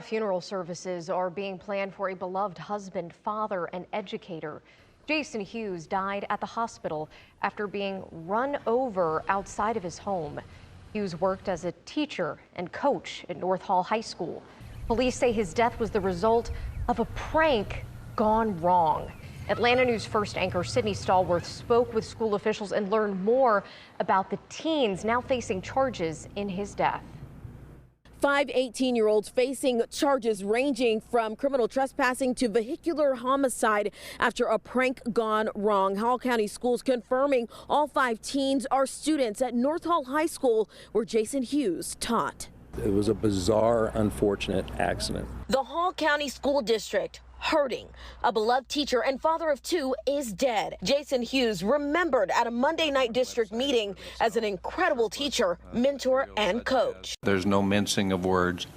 Funeral services are being planned for a beloved husband, father, and educator. Jason Hughes died at the hospital after being run over outside of his home. Hughes worked as a teacher and coach at North Hall High School. Police say his death was the result of a prank gone wrong. Atlanta News First anchor Sydney Stallworth spoke with school officials and learned more about the teens now facing charges in his death. 5 18-year-olds facing charges ranging from criminal trespassing to vehicular homicide after a prank gone wrong. Hall County Schools confirming all 5 teens are students at North Hall High School where Jason Hughes taught. It was a bizarre, unfortunate accident. The Hall County School District hurting. A beloved teacher and father of 2 is dead. Jason Hughes remembered at a Monday night district meeting as an incredible teacher, mentor, and coach. There's no mincing of words.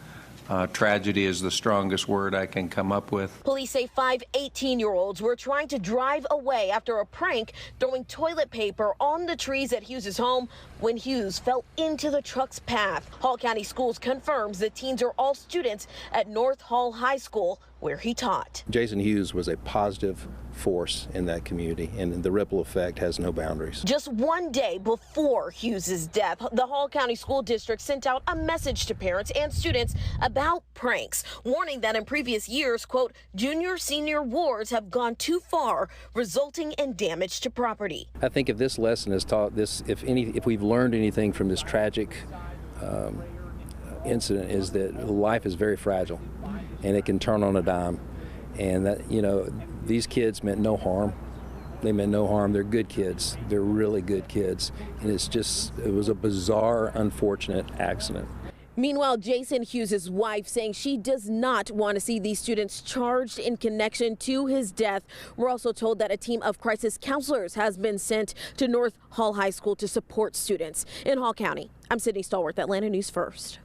Tragedy is the strongest word I can come up with. Police say 5 18-year-olds were trying to drive away after a prank, throwing toilet paper on the trees at Hughes' home when Hughes fell into the truck's path. Hall County Schools confirms the teens are all students at North Hall High School where he taught. Jason Hughes was a positive force in that community, and the ripple effect has no boundaries. Just one day before Hughes' death, the Hall County School District sent out a message to parents and students about pranks, warning that in previous years, quote, junior-senior wars have gone too far, resulting in damage to property. I think if this lesson has taught this, if we've learned anything from this tragic incident, is that life is very fragile and it can turn on a dime. And that, these kids meant no harm. They meant no harm. They're good kids. They're really good kids. And it was a bizarre, unfortunate accident. Meanwhile, Jason Hughes' wife saying she does not want to see these students charged in connection to his death. We're also told that a team of crisis counselors has been sent to North Hall High School to support students. In Hall County, I'm Sydney Stallworth, Atlanta News First.